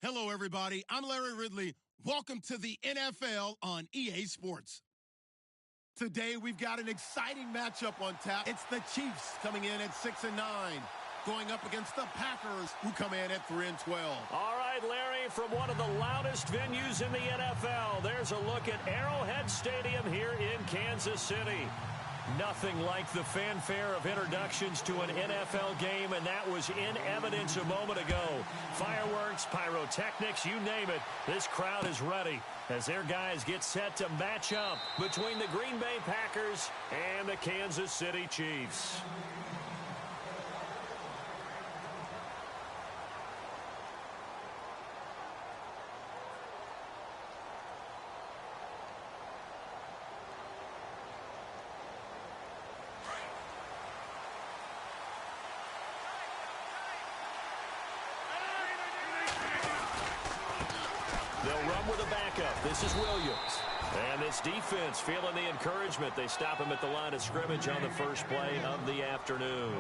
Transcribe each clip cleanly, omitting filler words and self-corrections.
Hello, everybody. I'm Larry Ridley. Welcome to the NFL on EA Sports. Today, we've got an exciting matchup on tap. It's the Chiefs coming in at 6-9, going up against the Packers, who come in at 3-12. All right, Larry, from one of the loudest venues in the NFL, there's a look at Arrowhead Stadium here in Kansas City. Nothing like the fanfare of introductions to an NFL game, and that was in evidence a moment ago. Fireworks, pyrotechnics, you name it. This crowd is ready as their guys get set to match up between the Green Bay Packers and the Kansas City Chiefs. They'll run with a backup. This is Williams. And this defense feeling the encouragement. They stop him at the line of scrimmage on the first play of the afternoon.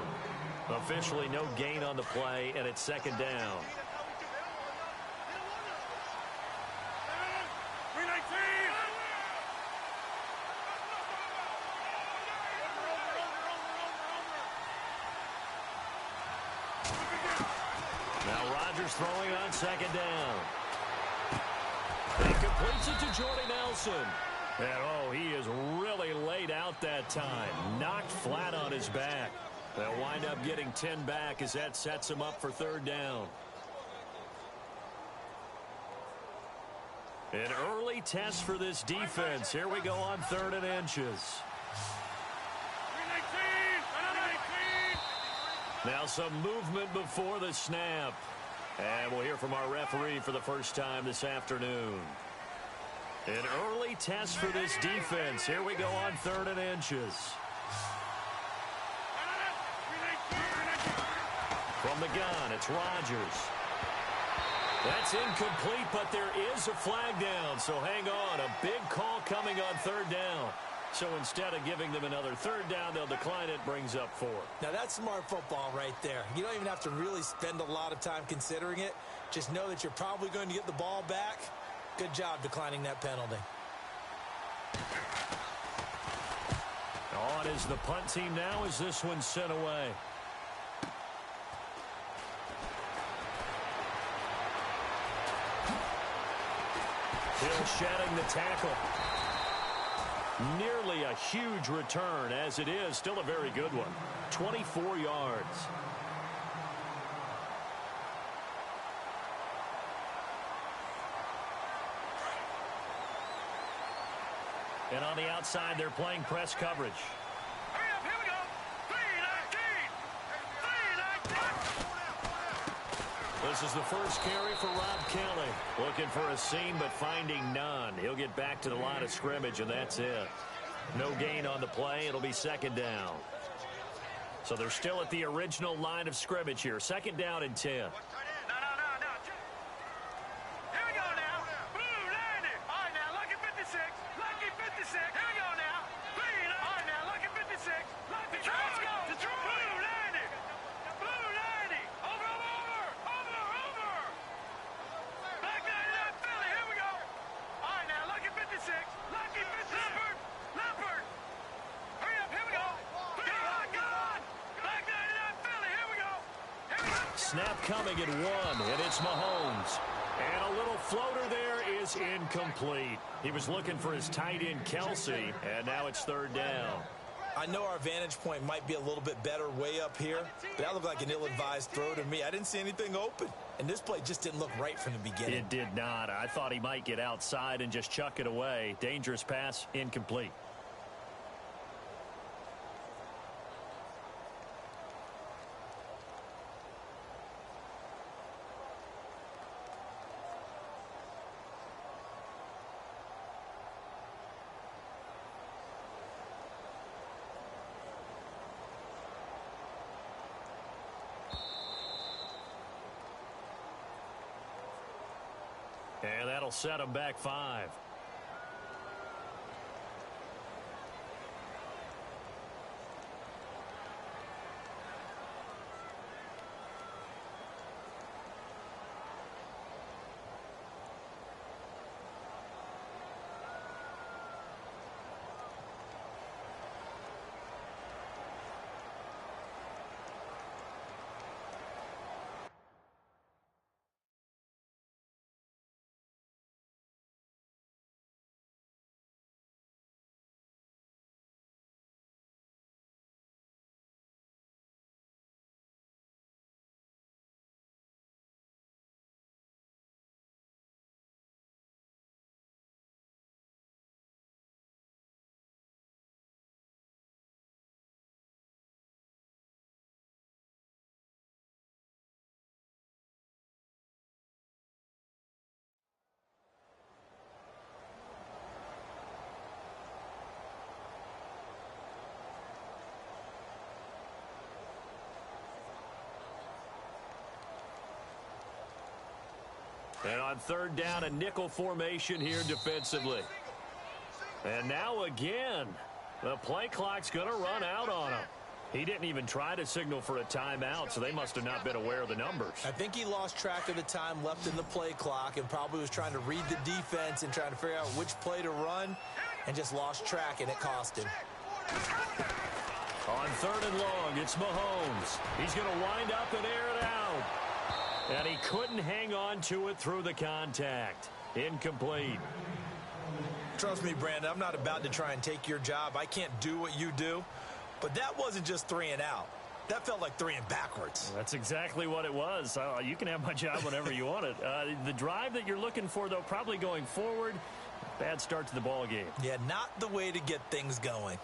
Officially no gain on the play, and it's second down. Now Rodgers throwing on second down. He completes it to Jordy Nelson. And, he is really laid out that time. Knocked flat on his back. They'll wind up getting 10 back as that sets him up for third down. An early test for this defense. Here we go on 3rd and inches. Now some movement before the snap. And we'll hear from our referee for the first time this afternoon. An early test for this defense. Here we go on 3rd and inches. From the gun, it's Rodgers. That's incomplete, but there is a flag down. So hang on, a big call coming on 3rd down. So instead of giving them another 3rd down, they'll decline it, brings up 4. Now that's smart football right there. You don't even have to really spend a lot of time considering it. Just know that you're probably going to get the ball back. Good job declining that penalty. On is the punt team now as this one's sent away. Hill shedding the tackle. Nearly a huge return, as it is still a very good one. 24 yards. And on the outside, they're playing press coverage. Hurry up, here we go. 3-19. 3-19. This is the first carry for Rob Kelly. Looking for a seam, but finding none. He'll get back to the line of scrimmage, and that's it. No gain on the play. It'll be second down. So they're still at the original line of scrimmage here. Second down and 10. No. Here we go now. Blue landed. All right, now, lucky 56. Lucky 56. Here we go now. 3-9. All right, now, lucky 56. Lucky. Let's go. Detroit. Blue landed. Blue landed. Over. Black 99 Philly. Here we go. All right, now, lucky 56. Lucky 56. Leopard. Hurry up. Here we go. God. Black 99 Philly. Here we go. Snap coming at 1, and it's Mahomes. And a little floater there is incomplete. He was looking for his tight end, Kelsey, and now it's 3rd down. I know our vantage point might be a little bit better way up here, but that looked like an ill-advised throw to me. I didn't see anything open, and this play just didn't look right from the beginning. It did not. I thought he might get outside and just chuck it away. Dangerous pass, incomplete. And that'll set him back 5. And on third down, a nickel formation here defensively. And now again, the play clock's going to run out on him. He didn't even try to signal for a timeout, so they must have not been aware of the numbers. I think he lost track of the time left in the play clock and probably was trying to read the defense and trying to figure out which play to run and just lost track, and it cost him. On third and long, it's Mahomes. He's going to wind up and air it out. And he couldn't hang on to it through the contact. Incomplete. Trust me, Brandon, I'm not about to try and take your job. I can't do what you do. But that wasn't just 3 and out. That felt like 3 and backwards. That's exactly what it was. You can have my job whenever you want it. The drive that you're looking for, though, probably going forward. Bad start to the ball game. Yeah, not the way to get things going.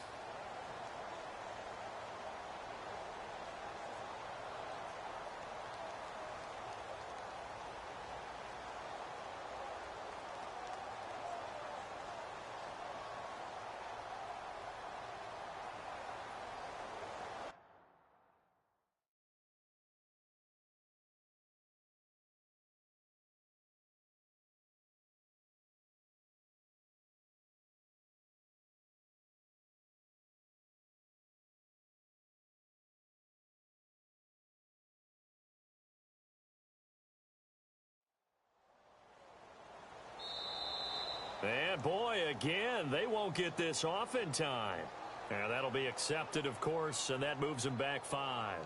And boy, again, they won't get this off in time. And that'll be accepted, of course, and that moves them back 5.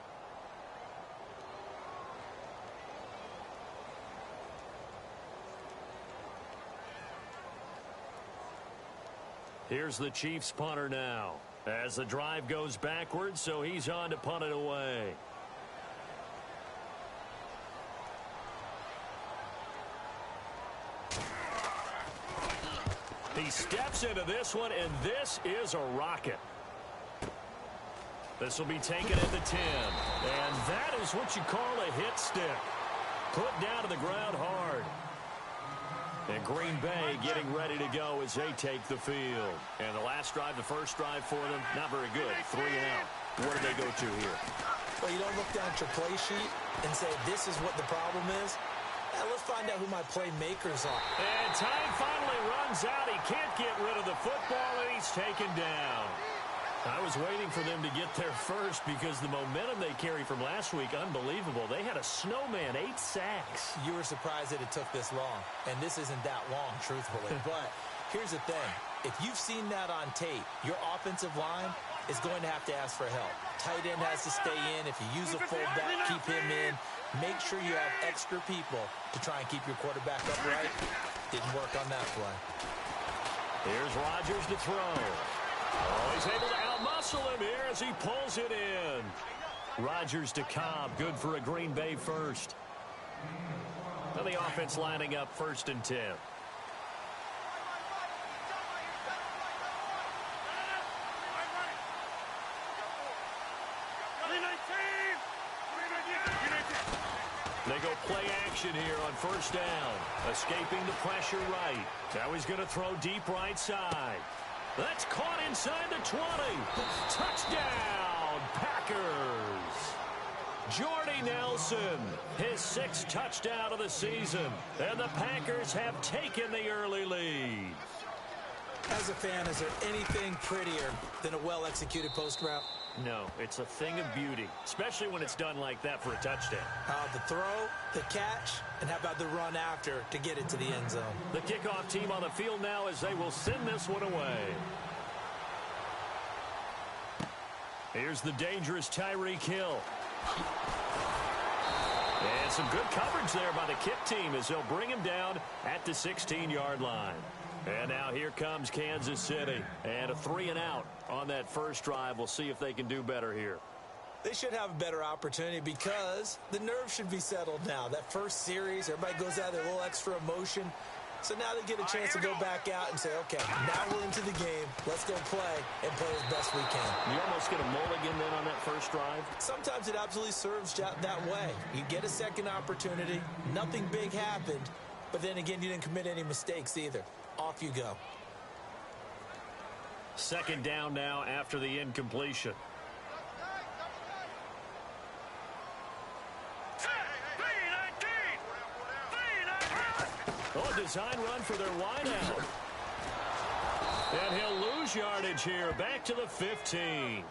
Here's the Chiefs punter now. As the drive goes backwards, so he's on to punt it away. He steps into this one, and this is a rocket. This will be taken at the 10. And that is what you call a hit stick. Put down to the ground hard. And Green Bay getting ready to go as they take the field. And the last drive, the first drive for them, not very good. 3 and out. Where do they go to here? Well, you don't look down at your play sheet and say, this is what the problem is. Let's find out who my playmakers are. And time finally runs out. He can't get rid of the football, and he's taken down. I was waiting for them to get there first because the momentum they carry from last week, unbelievable. They had a snowman, 8 sacks. You were surprised that it took this long, and this isn't that long, truthfully. But here's the thing. If you've seen that on tape, your offensive line is going to have to ask for help. Tight end has to stay in. If you use a fullback, keep him in. Make sure you have extra people to try and keep your quarterback upright. Didn't work on that play. Here's Rodgers to throw. Oh, he's able to outmuscle him here as he pulls it in. Rodgers to Cobb, good for a Green Bay first. And the offense lining up 1st and 10. They go play action here on 1st down. Escaping the pressure right. Now he's going to throw deep right side. That's caught inside the 20. Touchdown, Packers. Jordy Nelson, his 6th touchdown of the season. And the Packers have taken the early lead. As a fan, is there anything prettier than a well-executed post route? No, it's a thing of beauty, especially when it's done like that for a touchdown. The throw, the catch, and how about the run after to get it to the end zone? The kickoff team on the field now as they will send this one away. Here's the dangerous Tyreek Hill. And some good coverage there by the kick team as they'll bring him down at the 16-yard line. And now here comes Kansas City. And a 3 and out on that first drive. We'll see if they can do better here. They should have a better opportunity because the nerves should be settled now. That first series, everybody goes out there, a little extra emotion. So now they get a chance to go back out and say, okay, now we're into the game. Let's go play and play as best we can. You almost get a mulligan then on that first drive? Sometimes it absolutely serves that way. You get a second opportunity. Nothing big happened. But then again, you didn't commit any mistakes either. Off you go. 2nd down now after the incompletion. Oh, a design run for their wideout. And he'll lose yardage here, back to the 15.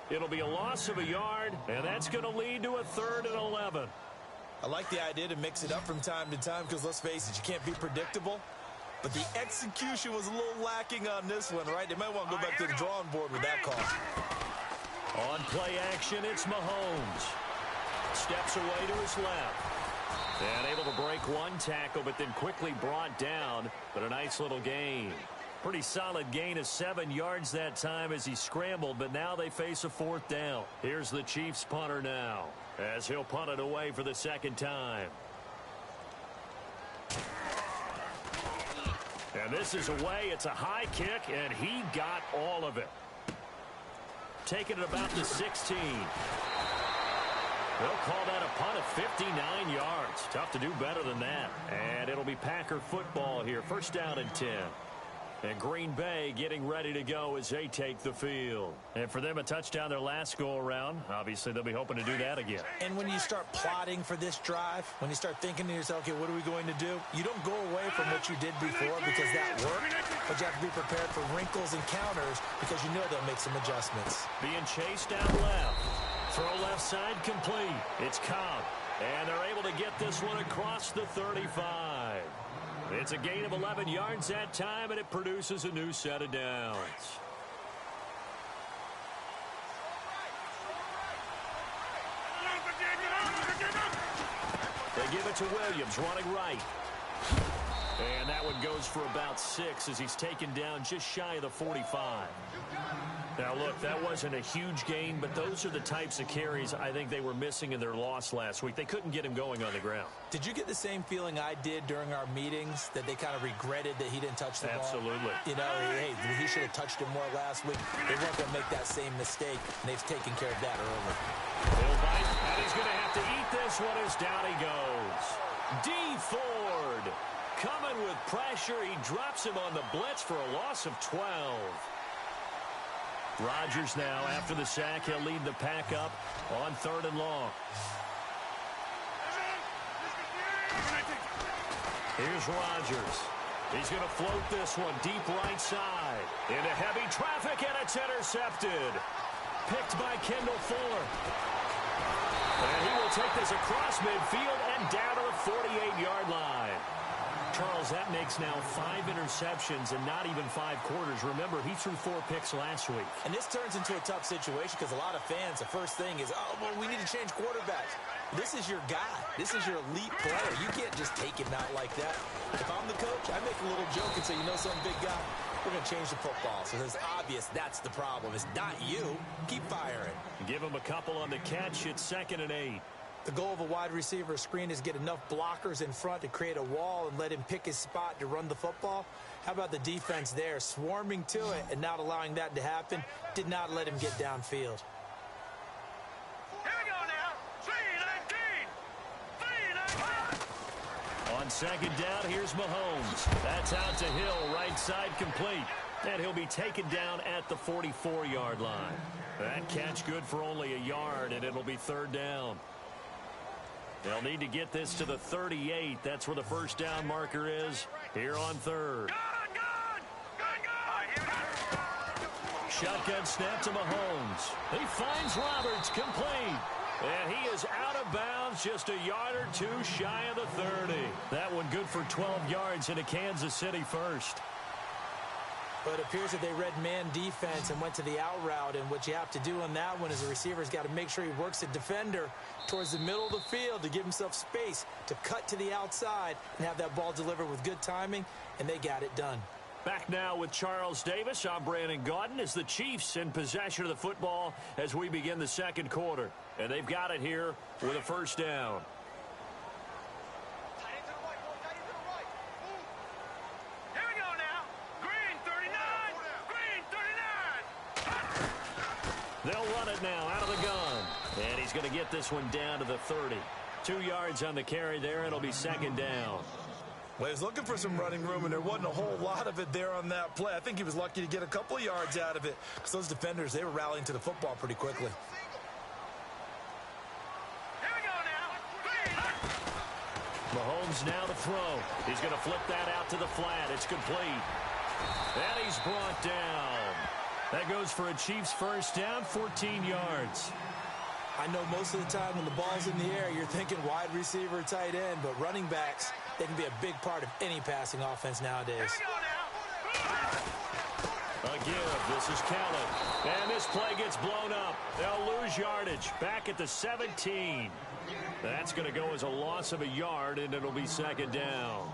It'll be a loss of a yard, and that's going to lead to a 3rd and 11. I like the idea to mix it up from time to time because, let's face it, you can't be predictable. But the execution was a little lacking on this one, right? They might want to go back to the drawing board with that call. On play action, it's Mahomes. Steps away to his left. And able to break one tackle, but then quickly brought down. But a nice little gain. Pretty solid gain of 7 yards that time as he scrambled, but now they face a 4th down. Here's the Chiefs punter now, as he'll punt it away for the 2nd time. And this is away. It's a high kick, and he got all of it. Taking it about the 16. They'll call that a punt of 59 yards. Tough to do better than that. And it'll be Packer football here. 1st down and 10. And Green Bay getting ready to go as they take the field. And for them, a touchdown their last go-around. Obviously, they'll be hoping to do that again. And when you start plotting for this drive, when you start thinking to yourself, okay, what are we going to do? You don't go away from what you did before because that worked, but you have to be prepared for wrinkles and counters because you know they'll make some adjustments. Being chased out left. Throw left side complete. It's Cobb. And they're able to get this one across the 35. It's a gain of 11 yards that time, and it produces a new set of downs. They give it to Williams, running right. And that one goes for about 6 as he's taken down just shy of the 45. Now, look, that wasn't a huge gain, but those are the types of carries I think they were missing in their loss last week. They couldn't get him going on the ground. Did you get the same feeling I did during our meetings, that they kind of regretted that he didn't touch the ball? Absolutely. You know, hey, he should have touched it more last week. They weren't going to make that same mistake, and they've taken care of that early. He'll bite, and he's going to have to eat this one as down he goes. D. Ford coming with pressure. He drops him on the blitz for a loss of 12. Rodgers now, after the sack, he'll lead the pack up on 3rd and long. Here's Rodgers. He's going to float this one deep right side. Into heavy traffic, and it's intercepted. Picked by Kendall Fuller. And he will take this across midfield and down to the 48-yard line. Charles, that makes now 5 interceptions and not even 5 quarters. Remember, he threw 4 picks last week. And this turns into a tough situation because a lot of fans, the first thing is, oh, well, we need to change quarterbacks. This is your guy. This is your elite player. You can't just take him out like that. If I'm the coach, I make a little joke and say, you know something, big guy? We're going to change the football. So it's obvious that's the problem. It's not you. Keep firing. Give him a couple on the catch. It's 2nd and 8. The goal of a wide receiver screen is get enough blockers in front to create a wall and let him pick his spot to run the football. How about the defense there, swarming to it and not allowing that to happen? Did not let him get downfield. Here we go now. 3-19. 3-19. On 2nd down, here's Mahomes. That's out to Hill, right side complete. And he'll be taken down at the 44-yard line. That catch good for only a yard, and it'll be 3rd down. They'll need to get this to the 38. That's where the 1st down marker is here on 3rd. Shotgun snap to Mahomes. He finds Roberts, complete. And he is out of bounds, just a yard or 2 shy of the 30. That one good for 12 yards into Kansas City first. But it appears that they read man defense and went to the out route. And what you have to do on that one is the receiver's got to make sure he works the defender towards the middle of the field to give himself space to cut to the outside and have that ball delivered with good timing, and they got it done. Back now with Charles Davis. I'm Brandon Gaudin as the Chiefs in possession of the football as we begin the 2nd quarter. And they've got it here with a 1st down. They'll run it now out of the gun. And he's going to get this one down to the 30. 2 yards on the carry there. It'll be 2nd down. Well, he was looking for some running room, and there wasn't a whole lot of it there on that play. I think he was lucky to get a couple of yards out of it because those defenders, they were rallying to the football pretty quickly. Mahomes Mahomes now to throw. He's going to flip that out to the flat. It's complete. And he's brought down. That goes for a Chiefs first down, 14 yards. I know most of the time when the ball's in the air, you're thinking wide receiver, tight end, but running backs, they can be a big part of any passing offense nowadays. A give. This is Kellen. And this play gets blown up. They'll lose yardage. Back at the 17. That's going to go as a loss of a yard, and it'll be second down.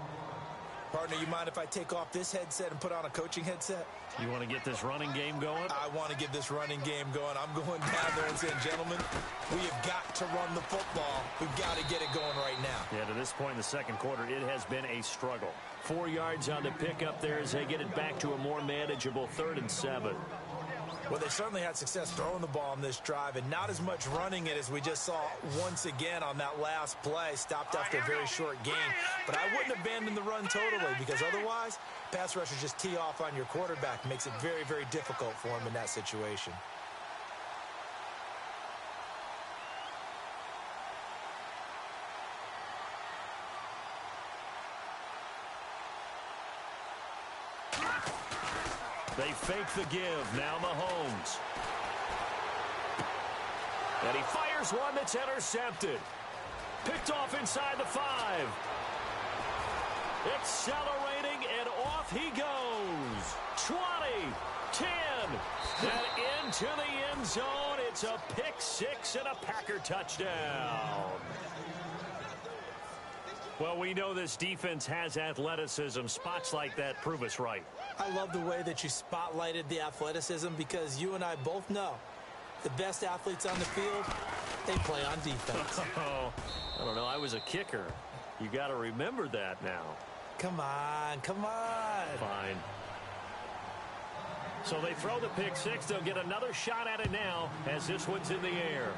Partner, you mind if I take off this headset and put on a coaching headset? You want to get this running game going? I want to get this running game going. I'm going down there and saying, gentlemen, we have got to run the football. We've got to get it going right now. Yeah, to this point in the second quarter, it has been a struggle. 4 yards on the pickup there as they get it back to a more manageable 3rd and 7. Well, they certainly had success throwing the ball on this drive and not as much running it as we just saw once again on that last play. Stopped after a very short gain. But I wouldn't abandon the run totally because otherwise, pass rushers just tee off on your quarterback. Makes it very, very difficult for him in that situation. They fake the give. Now Mahomes. And he fires one that's intercepted. Picked off inside the 5. Accelerating, and off he goes. 20, 10, and into the end zone. It's a pick 6 and a Packer touchdown. Well, we know this defense has athleticism. Spots like that prove us right. I love the way that you spotlighted the athleticism because you and I both know the best athletes on the field, they play on defense. Oh, I don't know. I was a kicker. You got to remember that now. Come on, come on. Fine. So they throw the pick 6. They'll get another shot at it now as this one's in the air.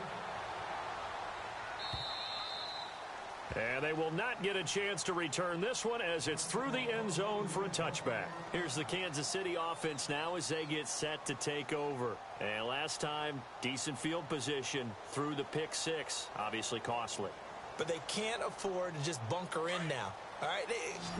And they will not get a chance to return this one as it's through the end zone for a touchback. Here's the Kansas City offense now as they get set to take over. And last time, decent field position through the pick 6. Obviously costly. But they can't afford to just bunker in now. All right,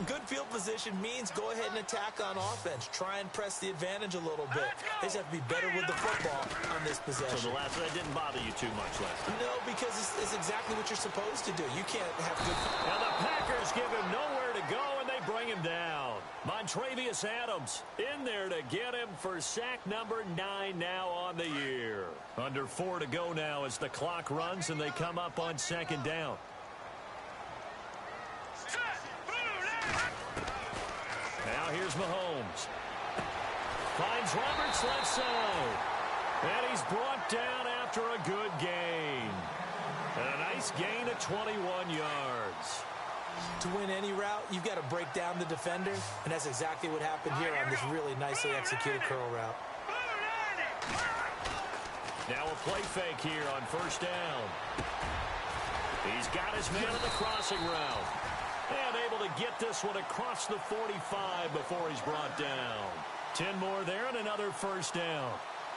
good field position means go ahead and attack on offense. Try and press the advantage a little bit. They just have to be better with the football on this possession. So that didn't bother you too much last time? No, because it's exactly what you're supposed to do. You can't have good... Now the Packers give him nowhere to go, and they bring him down. Montravius Adams in there to get him for sack number 9 now on the year. Under 4 to go now as the clock runs, and they come up on second down. Now here's Mahomes. Finds Roberts left side. And he's brought down after a good gain. And a nice gain of 21 yards. To win any route, you've got to break down the defender. And that's exactly what happened here on this really nicely executed curl route. Now a play fake here on first down. He's got his man on the crossing route. And able to get this one across the 45 before he's brought down. 10 more there and another first down.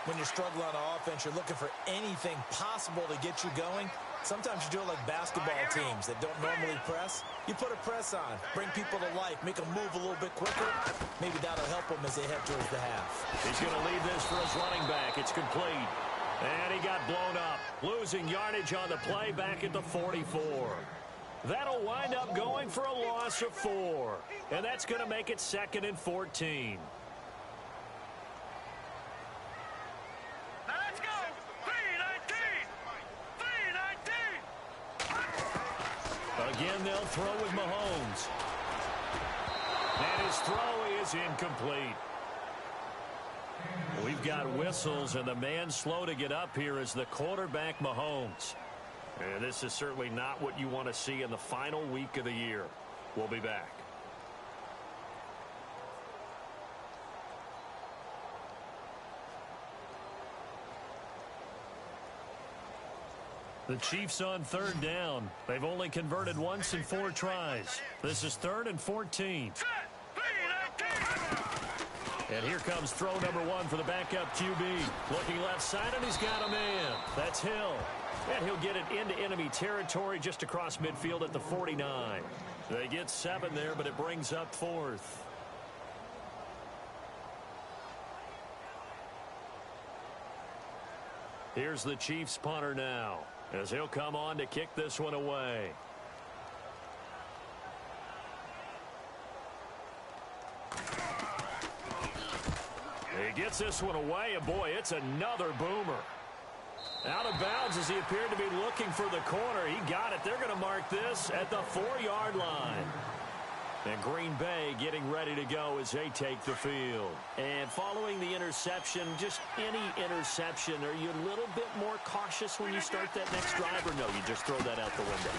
When you're struggling on offense, you're looking for anything possible to get you going. Sometimes you do it like basketball teams that don't normally press. You put a press on, bring people to life, make them move a little bit quicker. Maybe that'll help them as they head towards the half. He's going to lead this for his running back. It's complete. And he got blown up. Losing yardage on the play back at the 44. That'll wind up going for a loss of 4. And that's going to make it 2nd and 14. Let's go! 3-19! 3-19! Again, they'll throw with Mahomes. And his throw is incomplete. We've got whistles, and the man slow to get up here is the quarterback, Mahomes. And this is certainly not what you want to see in the final week of the year. We'll be back. The Chiefs on 3rd down. They've only converted once in 4 tries. This is 3rd and 14. And here comes throw number 1 for the backup QB. Looking left side, and he's got a man. That's Hill. And he'll get it into enemy territory just across midfield at the 49. They get 7 there, but it brings up 4th. Here's the Chiefs punter now, as he'll come on to kick this one away. He gets this one away, and boy, it's another boomer. Out of bounds as he appeared to be looking for the corner. He got it. They're going to mark this at the 4-yard line. And Green Bay getting ready to go as they take the field. And following the interception, just any interception, are you a little bit more cautious when you start that next drive, or no, you just throw that out the window?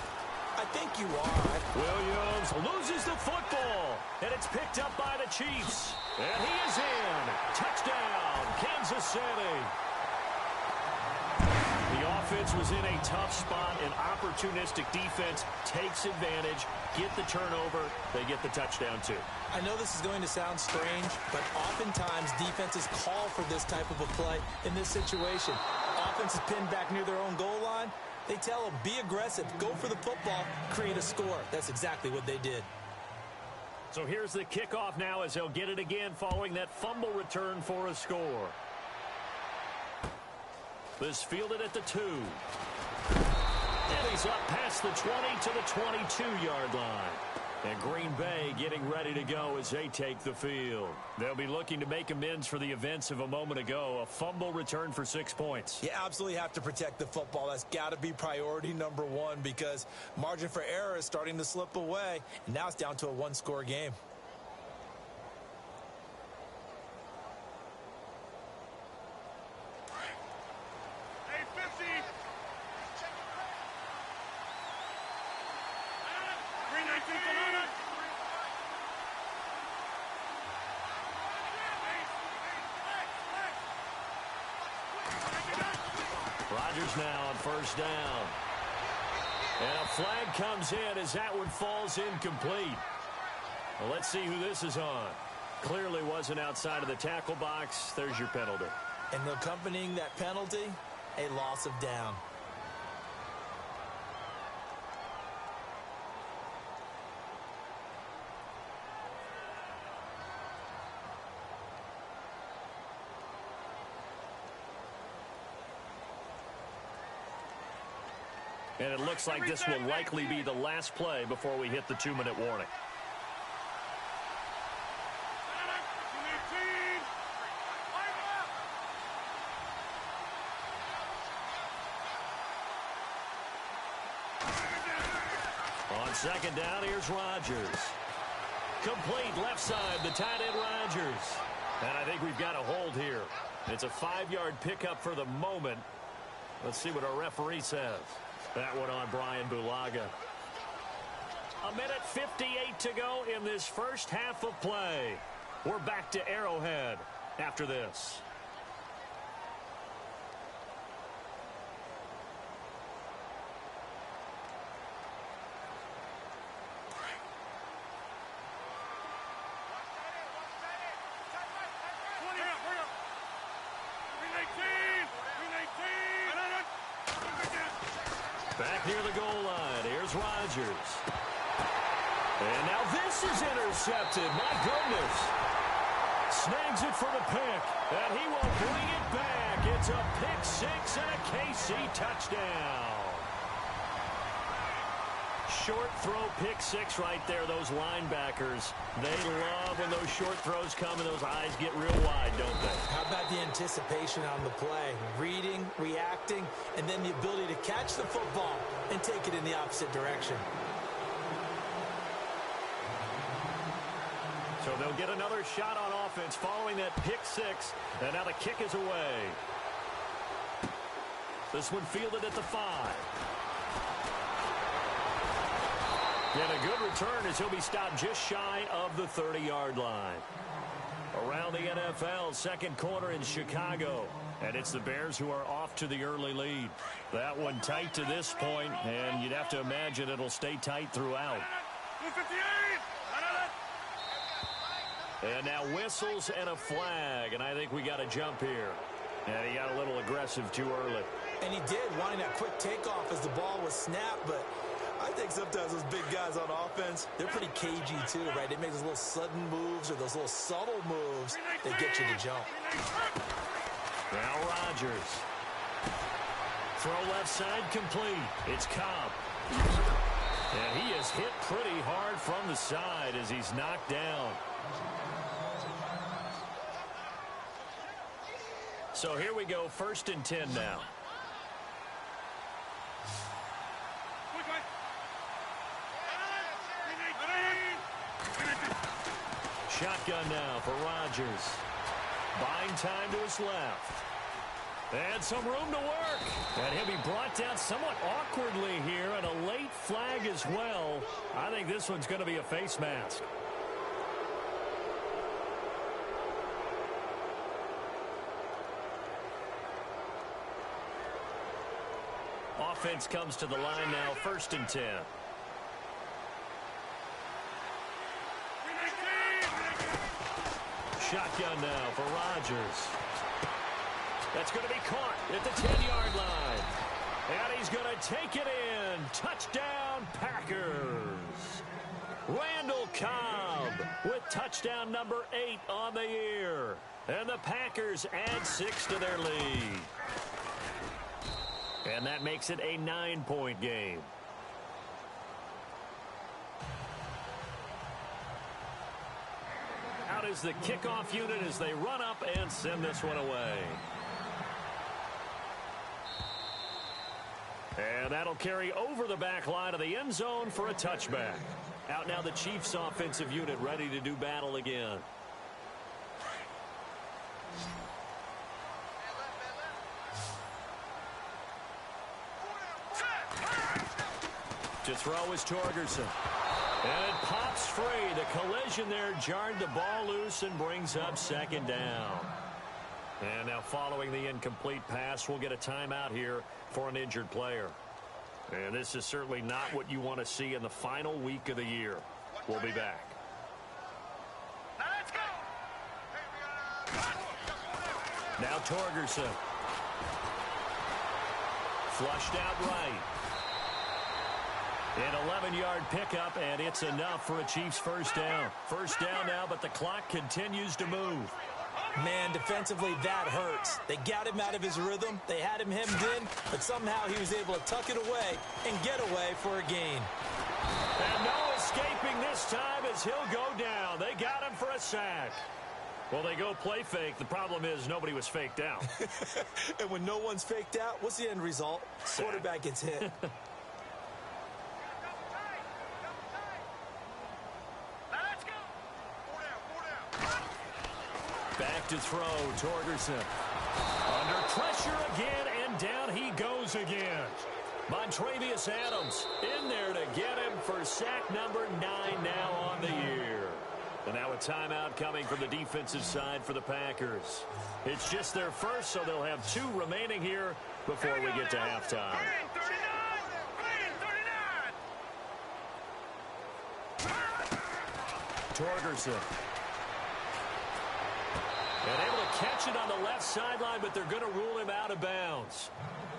I think you are. Williams loses the football, and it's picked up by the Chiefs. And he is in. Touchdown, Kansas City. The offense was in a tough spot, and opportunistic defense takes advantage, get the turnover, they get the touchdown too. I know this is going to sound strange, but oftentimes defenses call for this type of a play in this situation. Offense is pinned back near their own goal line. They tell them, be aggressive, go for the football, create a score. That's exactly what they did. So here's the kickoff now as they'll get it again following that fumble return for a score. This fielded at the 2. And he's up past the 20 to the 22-yard line. And Green Bay getting ready to go as they take the field. They'll be looking to make amends for the events of a moment ago. A fumble return for 6 points. You absolutely have to protect the football. That's got to be priority number 1 because margin for error is starting to slip away. And now it's down to a 1-score game. Rodgers now on first down. And a flag comes in as that one falls incomplete. Well, let's see who this is on. Clearly wasn't outside of the tackle box. There's your penalty. And accompanying that penalty, a loss of down. And it looks like this will likely be the last play before we hit the 2-minute warning. On second down, here's Rodgers. Complete left side, the tight end Rodgers. And I think we've got a hold here. It's a 5-yard pickup for the moment. Let's see what our referee says. That one on Brian Bulaga. 1:58 to go in this first half of play. We're back to Arrowhead after this. Back near the goal line. Here's Rodgers. And now this is intercepted. My goodness. Snags it for the pick. And he will bring it back. It's a pick 6 and a KC touchdown. Short throw pick 6 right there. Those linebackers, they love when those short throws come and those eyes get real wide, don't they? How about the anticipation on the play? Reading, reacting, and then the ability to catch the football and take it in the opposite direction. So they'll get another shot on offense following that pick 6. And now the kick is away. This one fielded at the 5. And a good return as he'll be stopped just shy of the 30-yard line. Around the NFL, second quarter in Chicago. And it's the Bears who are off to the early lead. That one tight to this point, and you'd have to imagine it'll stay tight throughout. And now whistles and a flag, and I think we got a jump here. And he got a little aggressive too early. And he did, wanting that quick takeoff as the ball was snapped, but I think sometimes those big guys on offense, they're pretty cagey too, right? They make those little sudden moves or those little subtle moves that get you to jump. Now Rodgers. Throw left side complete. It's Cobb. And he is hit pretty hard from the side as he's knocked down. So here we go, 1st and 10 now. Shotgun now for Rodgers. Buying time to his left. And some room to work. And he'll be brought down somewhat awkwardly here, and a late flag as well. I think this one's going to be a face mask. Offense comes to the line now, 1st and 10. Shotgun now for Rodgers. That's going to be caught at the 10-yard line. And he's going to take it in. Touchdown, Packers. Randall Cobb with touchdown number 8 on the year. And the Packers add 6 to their lead. And that makes it a 9-point game. Out is the kickoff unit as they run up and send this one away. And that'll carry over the back line of the end zone for a touchback. Out now the Chiefs offensive unit ready to do battle again. To throw is Torgerson. And it pops free. The collision there jarred the ball loose and brings up 2nd down. And now following the incomplete pass, we'll get a timeout here for an injured player. And this is certainly not what you want to see in the final week of the year. We'll be back. Let's go. Now Torgerson. Flushed out right. An 11-yard pickup, and it's enough for a Chiefs 1st down. 1st down now, but the clock continues to move. Man, defensively, that hurts. They got him out of his rhythm. They had him hemmed in, but somehow he was able to tuck it away and get away for a gain. And no escaping this time as he'll go down. They got him for a sack. Well, they go play fake. The problem is nobody was faked out. And when no one's faked out, what's the end result? Sack. Quarterback gets hit. Back to throw, Torgerson. Under pressure again, and down he goes again. Montravius Adams in there to get him for sack number 9 now on the year. And now a timeout coming from the defensive side for the Packers. It's just their first, so they'll have 2 remaining here before we get to halftime. Torgerson. And able to catch it on the left sideline, but they're going to rule him out of bounds.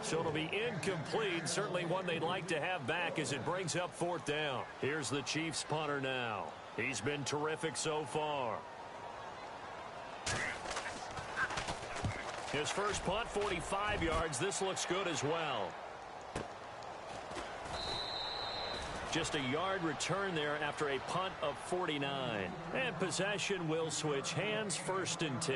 So it'll be incomplete, certainly one they'd like to have back as it brings up 4th down. Here's the Chiefs punter now. He's been terrific so far. His first punt, 45 yards. This looks good as well. Just a yard return there after a punt of 49. And possession will switch hands, 1st and 10.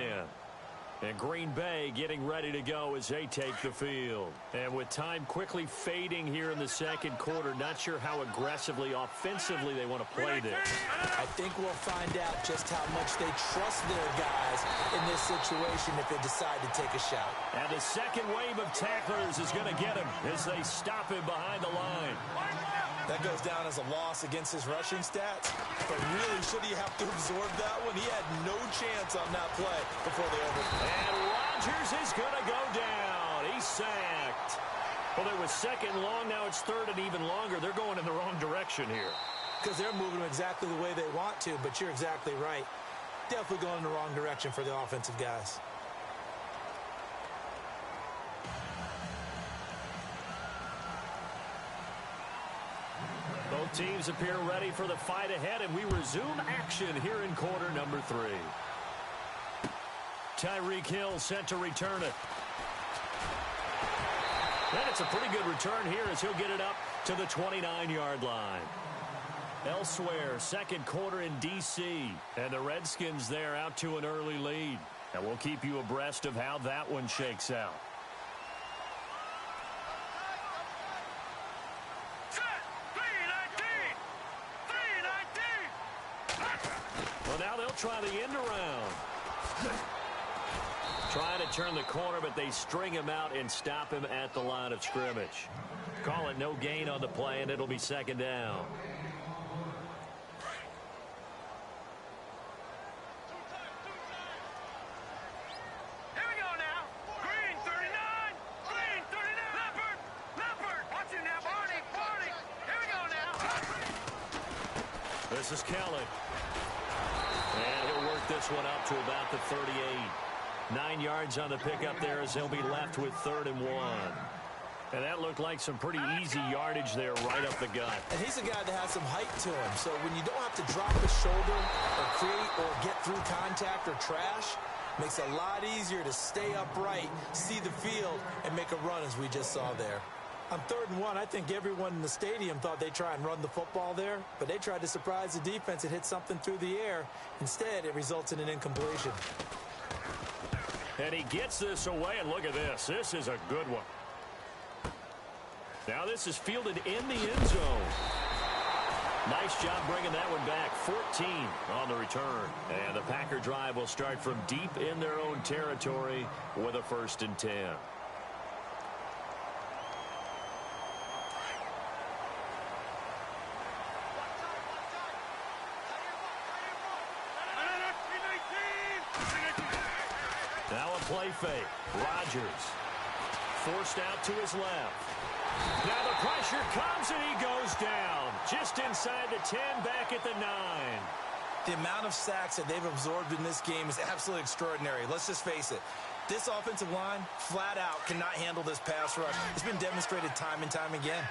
And Green Bay getting ready to go as they take the field. And with time quickly fading here in the 2nd quarter, not sure how aggressively, offensively they want to play this. I think we'll find out just how much they trust their guys in this situation if they decide to take a shot. And the second wave of tacklers is going to get him as they stop him behind the line. That goes down as a loss against his rushing stats. But really, should he have to absorb that one? He had no chance on that play before they overthrew. And Rodgers is going to go down. He's sacked. Well, it was 2nd and long. Now it's 3rd and even longer. They're going in the wrong direction here. Because they're moving exactly the way they want to, but you're exactly right. Definitely going in the wrong direction for the offensive guys. Both teams appear ready for the fight ahead, and we resume action here in quarter number 3. Tyreek Hill set to return it. And it's a pretty good return here as he'll get it up to the 29-yard line. Elsewhere, second quarter in D.C., and the Redskins there out to an early lead. And we'll keep you abreast of how that one shakes out. Well, now they'll try the end around. Trying to turn the corner, but they string him out and stop him at the line of scrimmage. Call it no gain on the play, and it'll be second down. Here we go now. Green 39. Green 39. Leopard. Watch it now, Barney. Here we go now. This is Kelly. And he'll work this one up to about the 38. 9 yards on the pickup there as he'll be left with 3rd and 1. And that looked like some pretty easy yardage there right up the gut. And he's a guy that has some height to him. So when you don't have to drop his shoulder or create or get through contact or trash, makes it a lot easier to stay upright, see the field, and make a run as we just saw there. On 3rd and 1, I think everyone in the stadium thought they'd try and run the football there, but they tried to surprise the defense and hit something through the air. Instead, it results in an incompletion. And he gets this away, and look at this. This is a good one. Now this is fielded in the end zone. Nice job bringing that one back. 14 on the return. And the Packer drive will start from deep in their own territory with a 1st and 10. Now a play fake. Rodgers forced out to his left. Now the pressure comes and he goes down. Just inside the 10, back at the 9. The amount of sacks that they've absorbed in this game is absolutely extraordinary. Let's just face it. This offensive line, flat out, cannot handle this pass rush. It's been demonstrated time and time again.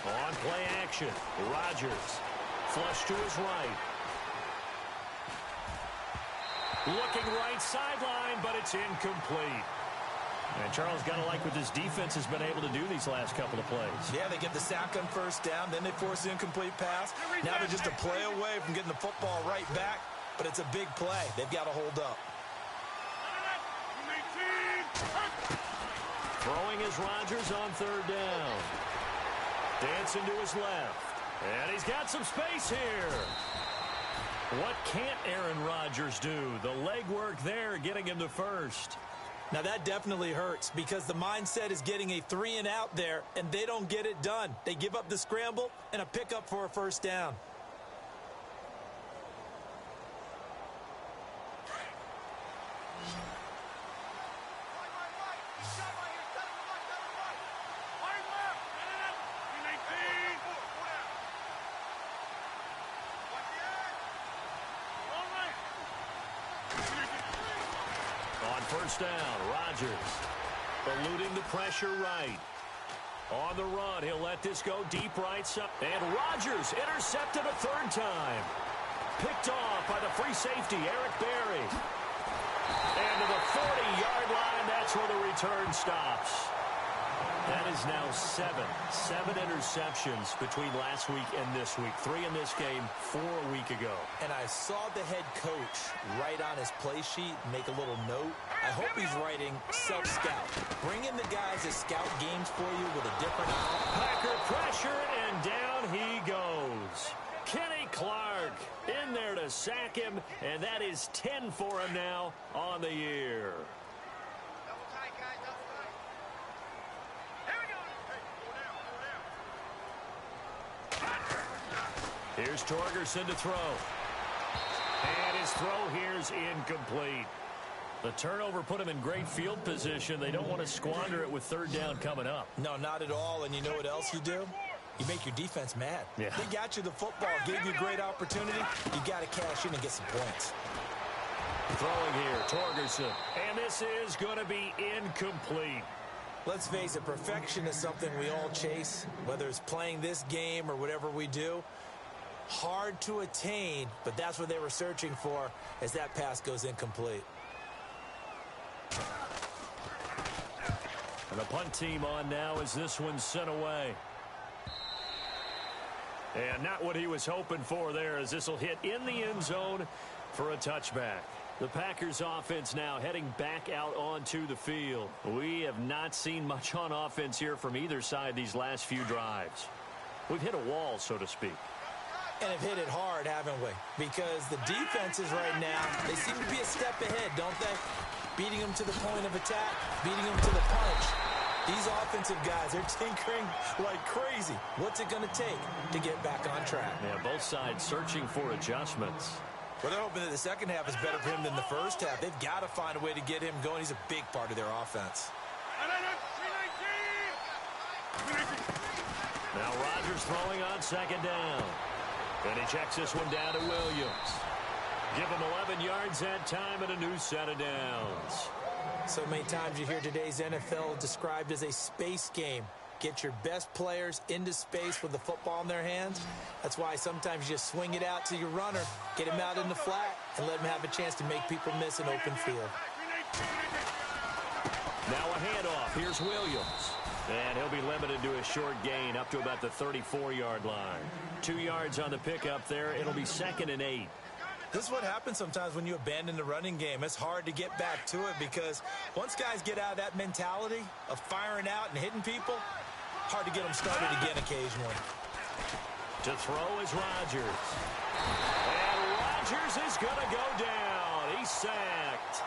On play action, Rodgers. Flush to his right. Looking right sideline, but it's incomplete. And Charles, got to like what this defense has been able to do these last couple of plays. Yeah, they get the sack on 1st down, then they force the incomplete pass. Now they're just a play away from getting the football right back, but it's a big play. They've got to hold up. Throwing is Rodgers on 3rd down. Dancing to his left. And he's got some space here. What can't Aaron Rodgers do? The legwork there getting him to 1st. Now that definitely hurts because the mindset is getting a 3 and out there, and they don't get it done. They give up the scramble and a pickup for a 1st down. On 1st down, Rodgers eluding the pressure right. On the run, he'll let this go deep right side. And Rodgers intercepted a 3rd time. Picked off by the free safety, Eric Berry. And to the 40-yard line, that's where the return stops. That is now 7 interceptions between last week and this week. 3 in this game, 4 a week ago. And I saw the head coach write on his play sheet, make a little note. I hope he's writing self-scout. Bring in the guys that scout games for you with a different eye. Packer pressure, and down he goes. Kenny Clark in there to sack him, and that is 10 for him now on the year. Here's Torgerson to throw. And his throw here's incomplete. The turnover put him in great field position. They don't want to squander it with 3rd down coming up. No, not at all. And you know what else you do? You make your defense mad. Yeah. They got you the football, gave you a great opportunity. You got to cash in and get some points. Throwing here, Torgerson. And this is going to be incomplete. Let's face it, perfection is something we all chase, whether it's playing this game or whatever we do. Hard to attain, but that's what they were searching for as that pass goes incomplete. And the punt team on now as this one's sent away. And not what he was hoping for there, as this will hit in the end zone for a touchback. The Packers offense now heading back out onto the field. We have not seen much on offense here from either side these last few drives. We've hit a wall, so to speak. And have hit it hard, haven't we? Because the defenses right now, they seem to be a step ahead, don't they? Beating them to the point of attack, beating them to the punch. These offensive guys, they're tinkering like crazy. What's it going to take to get back on track? Yeah, both sides searching for adjustments. Well, they're hoping that the second half is better for him than the first half. They've got to find a way to get him going. He's a big part of their offense. Now Rodgers throwing on second down. And he checks this one down to Williams. Give him 11 yards that time and a new set of downs. So many times you hear today's NFL described as a space game. Get your best players into space with the football in their hands. That's why sometimes you just swing it out to your runner, get him out in the flat, and let him have a chance to make people miss an open field. Now a handoff. Here's Williams. And he'll be limited to a short gain up to about the 34-yard line. 2 yards on the pickup there. It'll be 2nd and 8. This is what happens sometimes when you abandon the running game. It's hard to get back to it because once guys get out of that mentality of firing out and hitting people, hard to get them started again occasionally. To throw is Rodgers. And Rodgers is going to go down. He's sacked.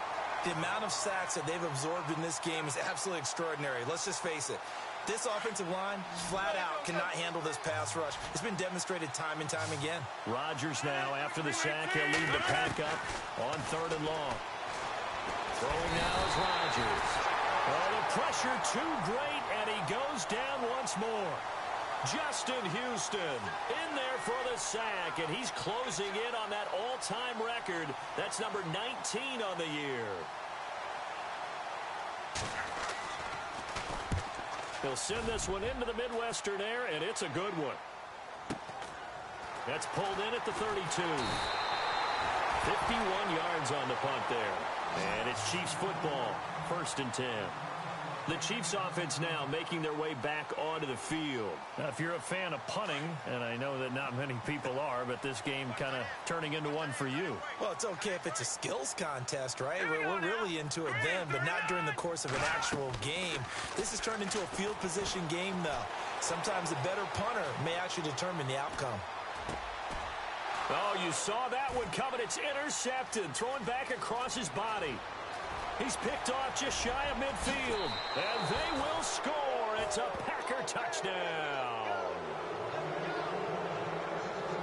The amount of sacks that they've absorbed in this game is absolutely extraordinary. Let's just face it. This offensive line, flat out, cannot handle this pass rush. It's been demonstrated time and time again. Rodgers now, after the sack, he'll lead the pack up on 3rd and long. Throwing now is Rodgers. Oh, the pressure too great, and he goes down once more. Justin Houston in there for the sack, and he's closing in on that all-time record. That's number 19 on the year. He'll send this one into the Midwestern air, and it's a good one. That's pulled in at the 32. 51 yards on the punt there. And it's Chiefs football, 1st and 10. The Chiefs offense now making their way back onto the field. Now, if you're a fan of punting, and I know that not many people are, but this game kind of turning into one for you. Well, it's okay if it's a skills contest, right? We're really into it then, but not during the course of an actual game. This has turned into a field position game, though. Sometimes a better punter may actually determine the outcome. Oh, you saw that one coming. It's intercepted, throwing back across his body. He's picked off just shy of midfield, and they will score. It's a Packer touchdown.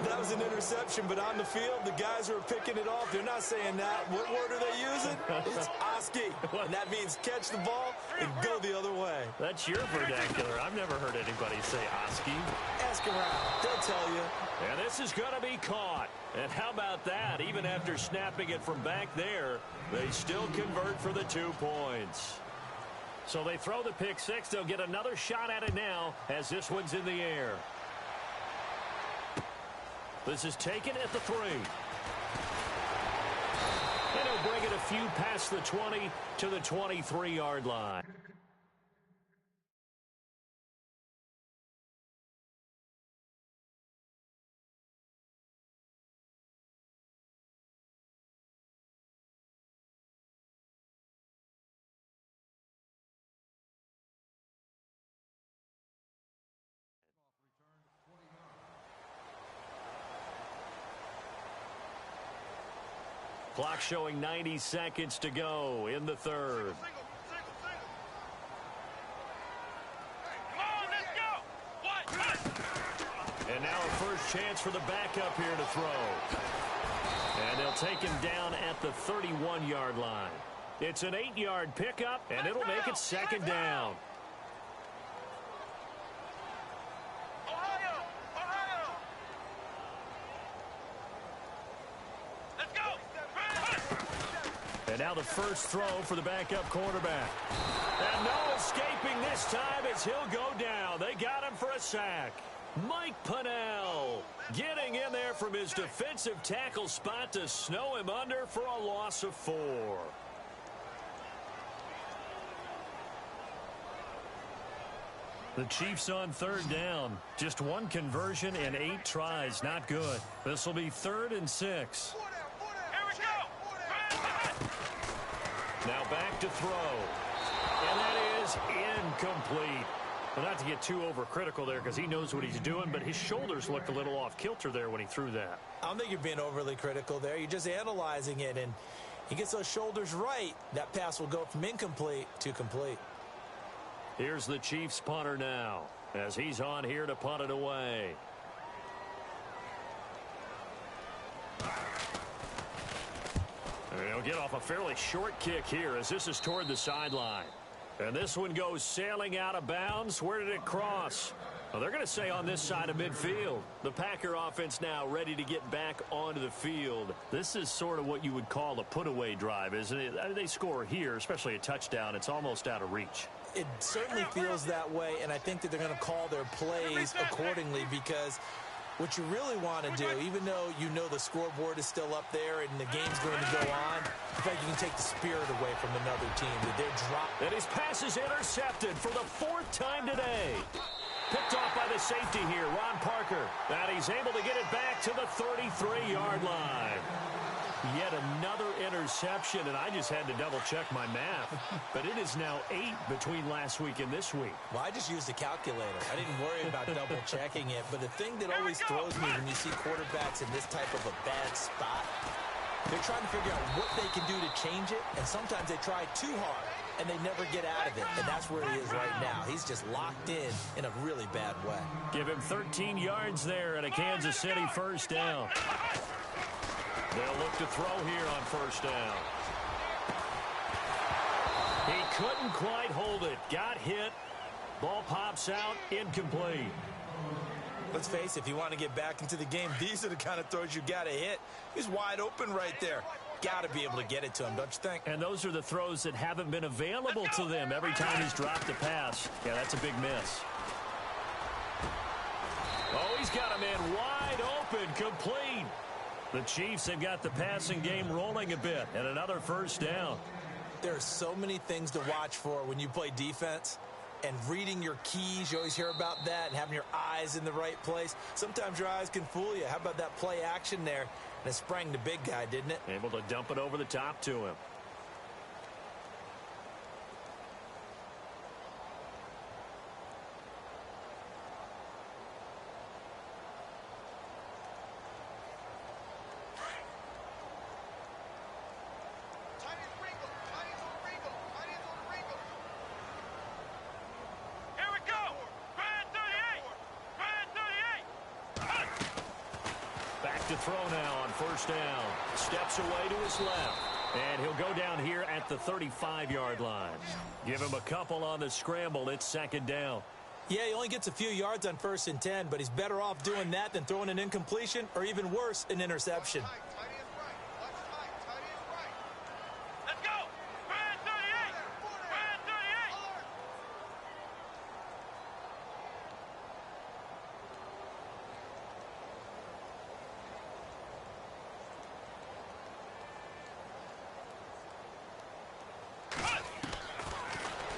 That was an interception, but on the field, the guys who are picking it off, they're not saying that. What word are they using? It's Oski, and that means catch the ball and go the other way. That's your vernacular. I've never heard anybody say Oski. Ask around. They'll tell you. And this is going to be caught. And how about that? Even after snapping it from back there, they still convert for the 2 points. So they throw the pick six. They'll get another shot at it now as this one's in the air. This is taken at the 3. And he'll bring it a few past the 20 to the 23-yard line. Clock showing 90 seconds to go in the 3rd. And now a first chance for the backup here to throw. And they'll take him down at the 31-yard line. It's an 8-yard pickup, and it'll make it 2nd down. And now the first throw for the backup quarterback. And no escaping this time as he'll go down. They got him for a sack. Mike Pennell getting in there from his defensive tackle spot to snow him under for a loss of 4. The Chiefs on third down. Just one conversion in 8 tries. Not good. This will be 3rd and 6. Here we go. Now back to throw. And that is incomplete. Well, not to get too overcritical there because he knows what he's doing, but his shoulders looked a little off kilter there when he threw that. I don't think you're being overly critical there. You're just analyzing it, and he gets those shoulders right. That pass will go from incomplete to complete. Here's the Chiefs punter now as he's on here to punt it away. And he'll get off a fairly short kick here as this is toward the sideline. And this one goes sailing out of bounds. Where did it cross? Well, they're going to say on this side of midfield. The Packer offense now ready to get back onto the field. This is sort of what you would call a put-away drive, isn't it? They score here, especially a touchdown. It's almost out of reach. It certainly feels that way, and I think that they're going to call their plays accordingly because what you really want to do, even though you know the scoreboard is still up there and the game's going to go on, I think you can take the spirit away from another team. That they're dropped. And his pass is intercepted for the 4th time today. Picked off by the safety here, Ron Parker. And he's able to get it back to the 33-yard line. Yet another interception, and I just had to double-check my math. But it is now 8 between last week and this week. Well, I just used a calculator. I didn't worry about double-checking it. But the thing that always throws me when you see quarterbacks in this type of a bad spot, they're trying to figure out what they can do to change it, and sometimes they try too hard, and they never get out of it. And that's where he is right now. He's just locked in a really bad way. Give him 13 yards there and a Kansas City first down. They'll look to throw here on first down. He couldn't quite hold it. Got hit. Ball pops out. Incomplete. Let's face it, if you want to get back into the game, these are the kind of throws you got to hit. He's wide open right there. Got to be able to get it to him, don't you think? And those are the throws that haven't been available to them every time he's dropped a pass. Yeah, that's a big miss. Oh, he's got him in wide open, complete. The Chiefs have got the passing game rolling a bit, and another first down. There are so many things to watch for when you play defense, and reading your keys, you always hear about that, and having your eyes in the right place. Sometimes your eyes can fool you. How about that play action there? And it sprang the big guy, didn't it? Able to dump it over the top to him. To throw now on first down. Steps away to his left. And he'll go down here at the 35-yard line. Give him a couple on the scramble. It's 2nd down. Yeah, he only gets a few yards on 1st and 10, but he's better off doing that than throwing an incompletion or even worse, an interception. Let's go. Brand 38. Brand 38.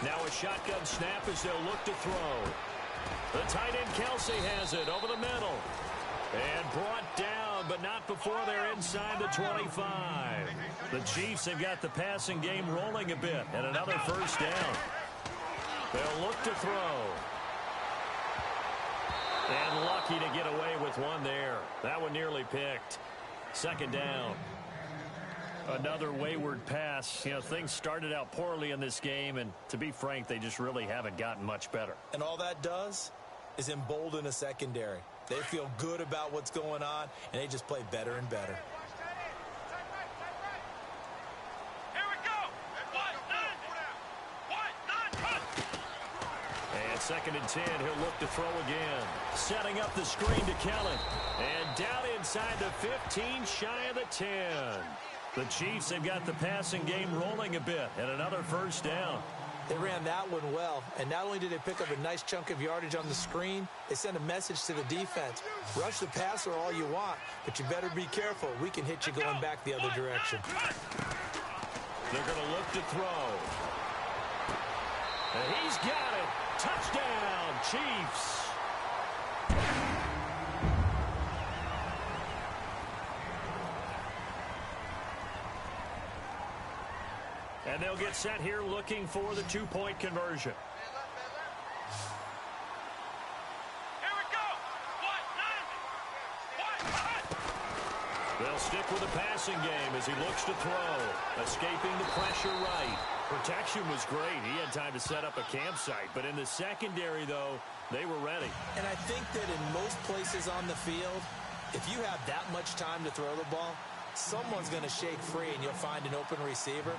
Now a shotgun snap as they'll look to throw. The tight end Kelsey has it over the middle. And brought down, but not before they're inside the 25. The Chiefs have got the passing game rolling a bit. And another first down. They'll look to throw. And lucky to get away with one there. That one nearly picked. 2nd down. Another wayward pass. You know, things started out poorly in this game, and to be frank, they just really haven't gotten much better. And all that does is embolden a secondary. They feel good about what's going on, and they just play better and better. Here we go. And 2nd and 10, he'll look to throw again. Setting up the screen to Kellen. And down inside the 15, shy of the 10. The Chiefs, they've got the passing game rolling a bit, and another first down. They ran that one well, and not only did they pick up a nice chunk of yardage on the screen, they sent a message to the defense. Rush the passer all you want, but you better be careful. We can hit you going back the other direction. They're going to look to throw. And he's got it. Touchdown, Chiefs. And they'll get set here looking for the two-point conversion. Here we go. They'll stick with the passing game as he looks to throw. Escaping the pressure right. Protection was great. He had time to set up a campsite. But in the secondary, though, they were ready. And I think that in most places on the field, if you have that much time to throw the ball, someone's going to shake free and you'll find an open receiver.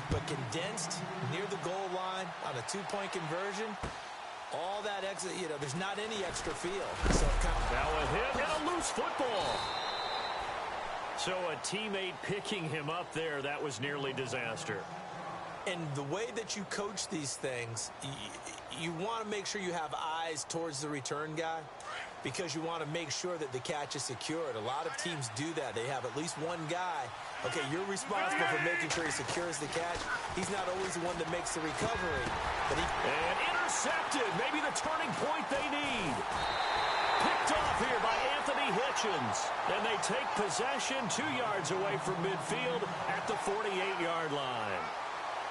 But condensed near the goal line on a two-point conversion, all that extra, there's not any extra field. So now a hit and a loose football. So a teammate picking him up there, that was nearly disaster. And the way that you coach these things, you want to make sure you have eyes towards the return guy, because you want to make sure that the catch is secured. A lot of teams do that. They have at least one guy. Okay, you're responsible for making sure he secures the catch. He's not always the one that makes the recovery. And intercepted. Maybe the turning point they need. Picked off here by Anthony Hitchens. And they take possession 2 yards away from midfield at the 48-yard line.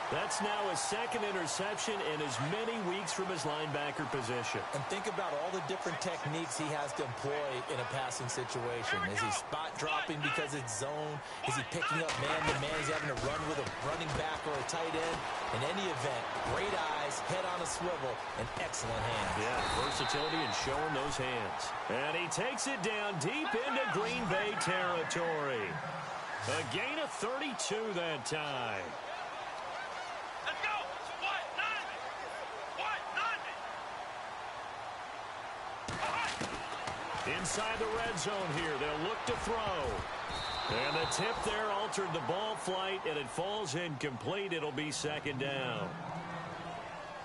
That's now his second interception in as many weeks from his linebacker position. And think about all the different techniques he has to employ in a passing situation. Is he spot dropping because it's zone? Is he picking up man-to-man? Is he having to run with a running back or a tight end? In any event, great eyes, head on a swivel, and excellent hands. Yeah, versatility and showing those hands. And he takes it down deep into Green Bay territory. A gain of 32 that time. Inside the red zone here, they'll look to throw. And the tip there altered the ball flight, and it falls incomplete. It'll be second down.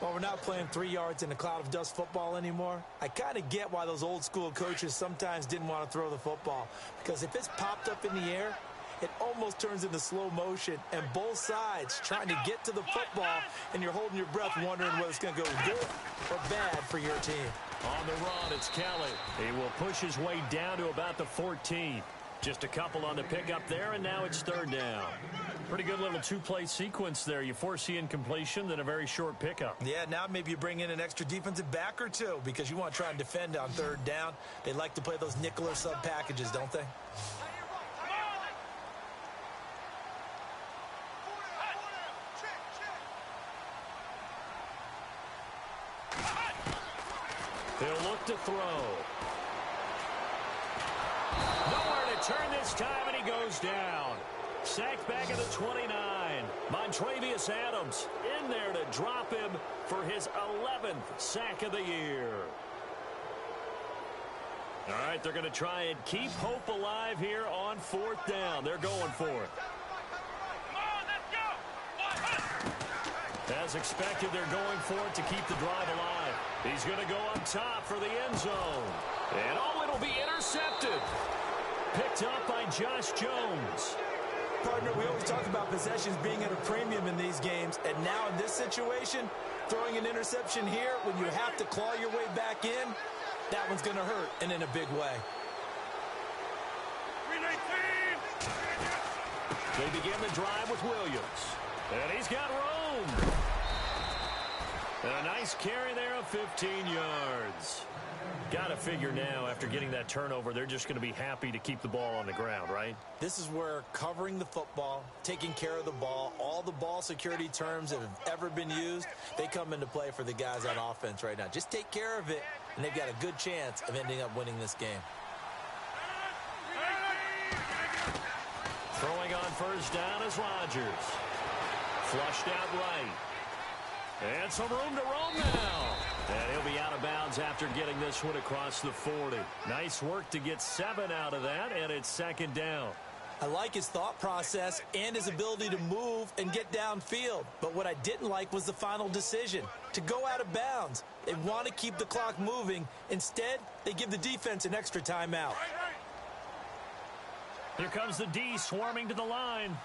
Well, we're not playing 3 yards in a cloud of dust football anymore. I kind of get why those old school coaches sometimes didn't want to throw the football. Because if it's popped up in the air, it almost turns into slow motion, and both sides trying to get to the football, and you're holding your breath wondering whether it's going to go good or bad for your team. On the run, it's Kelly. He will push his way down to about the 14. Just a couple on the pickup there, and now it's third down. Pretty good little two-play sequence there. You force the incompletion, then a very short pickup. Yeah, now maybe you bring in an extra defensive back or two because you want to try and defend on third down. They like to play those nickel or sub packages, don't they? They'll look to throw. Nowhere to turn this time, and he goes down. Sacked back at the 29. Montrevious Adams in there to drop him for his 11th sack of the year. All right, they're going to try and keep hope alive here on fourth down. They're going for it. As expected, they're going for it to keep the drive alive. He's going to go up top for the end zone. And it'll be intercepted. Picked up by Josh Jones. Partner, we always talk about possessions being at a premium in these games. And now in this situation, throwing an interception here when you have to claw your way back in, that one's going to hurt, and in a big way. They begin the drive with Williams. And he's got room. And a nice carry there of 15 yards. Got to figure now, after getting that turnover, they're just going to be happy to keep the ball on the ground, right? This is where covering the football, taking care of the ball, all the ball security terms that have ever been used, they come into play for the guys on offense right now. Just take care of it, and they've got a good chance of ending up winning this game. Throwing on first down is Rodgers. Flushed out right. And some room to roam now. And he'll be out of bounds after getting this one across the 40. Nice work to get 7 out of that, and it's second down. I like his thought process and his ability to move and get downfield. But what I didn't like was the final decision, to go out of bounds. They want to keep the clock moving. Instead, they give the defense an extra timeout. Here comes the D swarming to the line.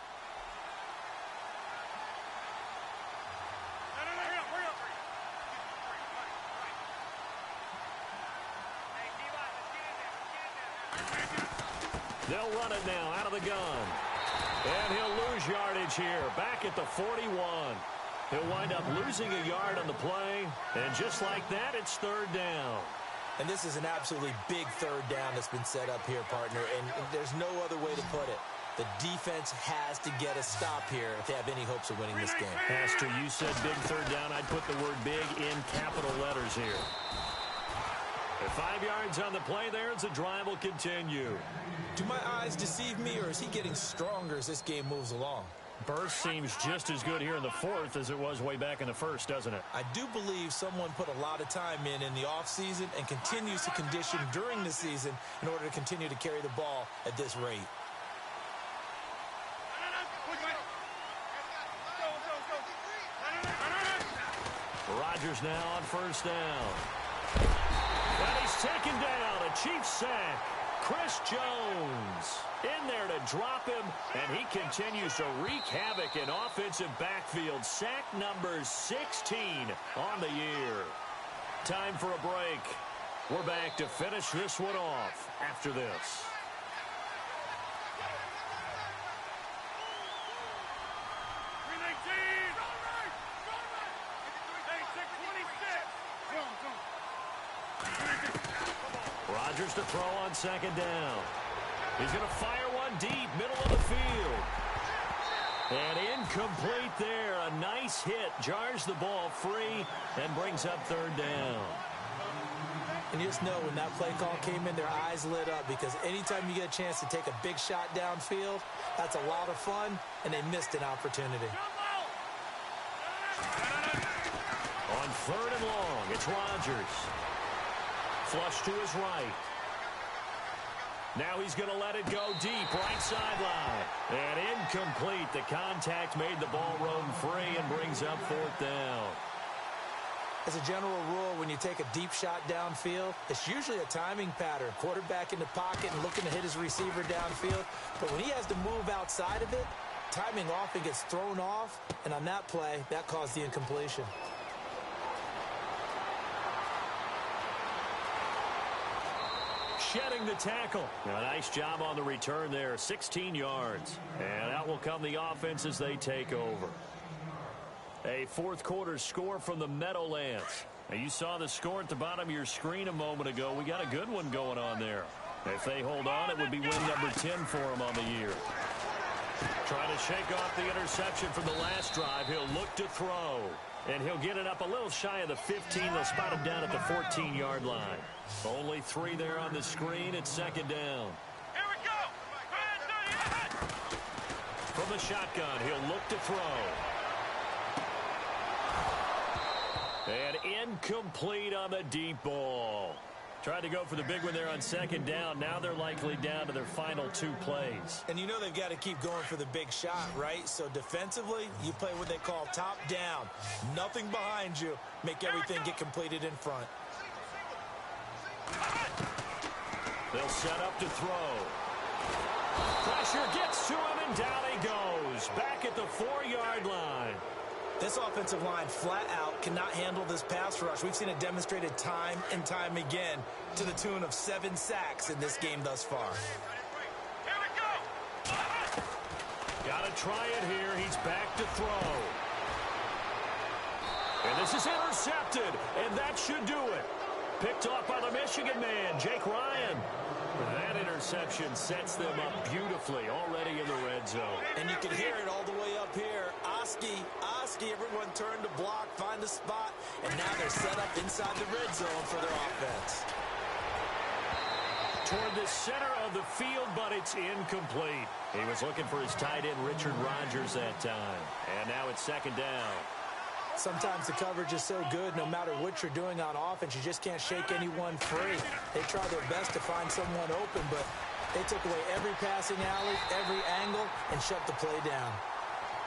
They'll run it now out of the gun. And he'll lose yardage here, back at the 41. He'll wind up losing a yard on the play. And just like that, it's third down. And this is an absolutely big third down that's been set up here, partner. And there's no other way to put it. The defense has to get a stop here if they have any hopes of winning this game. Pastor, you said big third down. I'd put the word big in capital letters here. At 5 yards on the play there, the drive will continue. Do my eyes deceive me, or is he getting stronger as this game moves along? Burst seems just as good here in the fourth as it was way back in the first, doesn't it? I do believe someone put a lot of time in the offseason and continues to condition during the season in order to continue to carry the ball at this rate. Rodgers now on first down. And he's taken down, a Chiefs sack. Chris Jones in there to drop him, and he continues to wreak havoc in offensive backfield. Sack number 16 on the year. Time for a break. We're back to finish this one off after this. Rodgers to throw on second down. He's going to fire one deep, middle of the field. And incomplete there. A nice hit. Jars the ball free and brings up third down. And you just know when that play call came in, their eyes lit up, because anytime you get a chance to take a big shot downfield, that's a lot of fun, and they missed an opportunity. On third and long, it's Rodgers. Flush to his right. Now he's going to let it go deep, right sideline. And incomplete. The contact made the ball roam free and brings up fourth down. As a general rule, when you take a deep shot downfield, it's usually a timing pattern. Quarterback in the pocket and looking to hit his receiver downfield. But when he has to move outside of it, timing often gets thrown off. And on that play, that caused the incompletion. Shedding the tackle. A nice job on the return there. 16 yards. And out will come the offense as they take over. A fourth quarter score from the Meadowlands. Now, you saw the score at the bottom of your screen a moment ago. We got a good one going on there. If they hold on, it would be win number 10 for them on the year. Trying to shake off the interception from the last drive. He'll look to throw. And he'll get it up a little shy of the 15. They'll spot him down at the 14-yard line. Only 3 there on the screen. It's second down. Here we go. From the shotgun, he'll look to throw. And incomplete on the deep ball. Tried to go for the big one there on second down. Now they're likely down to their final 2 plays. And you know they've got to keep going for the big shot, right? So defensively, you play what they call top down. Nothing behind you. Make everything get completed in front. They'll set up to throw. Pressure gets to him, and down he goes. Back at the 4-yard line. This offensive line flat out cannot handle this pass rush. We've seen it demonstrated time and time again to the tune of 7 sacks in this game thus far. Here we go. Got to try it here. He's back to throw. And this is intercepted, and that should do it. Picked off by the Michigan man, Jake Ryan. That interception sets them up beautifully already in the red zone. And you can hear it all the way up here. Oski, everyone turned to block, find a spot, and now they're set up inside the red zone for their offense. Toward the center of the field, but it's incomplete. He was looking for his tight end, Richard Rodgers, that time. And now it's second down. Sometimes the coverage is so good, no matter what you're doing on offense, you just can't shake anyone free. They try their best to find someone open, but They took away every passing alley, every angle, and shut the play down.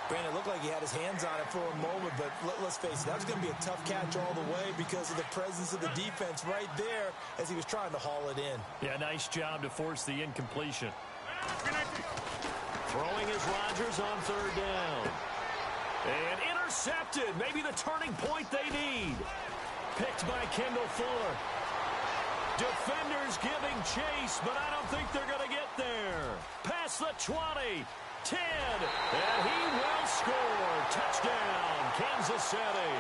Brandon, it looked like he had his hands on it for a moment, but let's face it, that was going to be a tough catch all the way because of the presence of the defense right there as he was trying to haul it in. Yeah, nice job to force the incompletion. Throwing is Rodgers on third down. And intercepted. Maybe the turning point they need. Picked by Kendall Fuller. Defenders giving chase, but I don't think they're going to get there. Past the 20. 10, and he will score. Touchdown, Kansas City.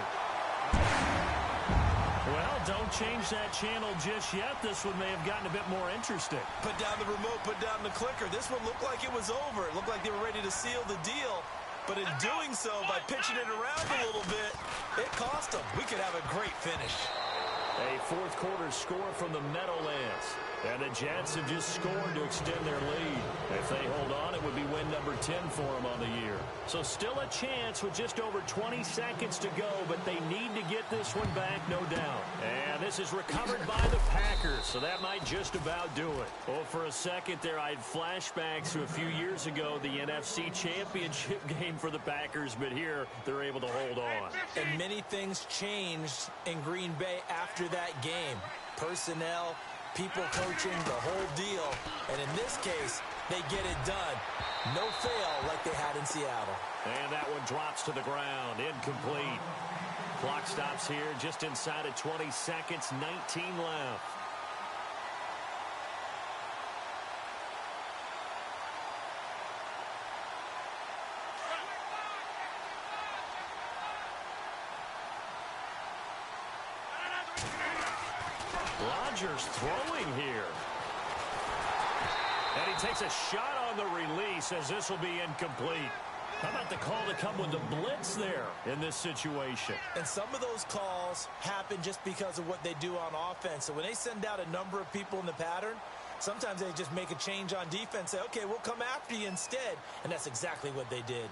Well, don't change that channel just yet. This one may have gotten a bit more interesting. Put down the remote, put down the clicker. This one looked like it was over. It looked like they were ready to seal the deal. But in doing so, by pitching it around a little bit, it cost them. We could have a great finish. A fourth quarter score from the Meadowlands. And the Jets have just scored to extend their lead. If they hold on, it would be win number 10 for them on the year. So still a chance with just over 20 seconds to go, but they need to get this one back, no doubt. And this is recovered by the Packers, so that might just about do it. Well, for a second there, I had flashbacks to a few years ago, the NFC Championship game for the Packers, but here they're able to hold on. And many things changed in Green Bay after that game. Personnel, people coaching, the whole deal. And in this case, they get it done. No fail like they had in Seattle. And that one drops to the ground. Incomplete. Clock stops here just inside of 20 seconds. 19 left. Rodgers throwing here. And he takes a shot on the release as this will be incomplete. How about the call to come with the blitz there in this situation? And some of those calls happen just because of what they do on offense. So when they send out a number of people in the pattern, sometimes they just make a change on defense. Say, okay, we'll come after you instead. And that's exactly what they did.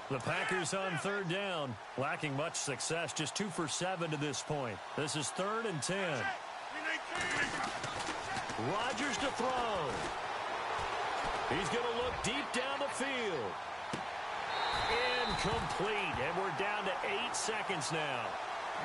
The Packers on third down, lacking much success, just 2 for 7 to this point. This is 3rd and 10. Rodgers to throw. He's going to look deep down the field. Incomplete, and we're down to 8 seconds now.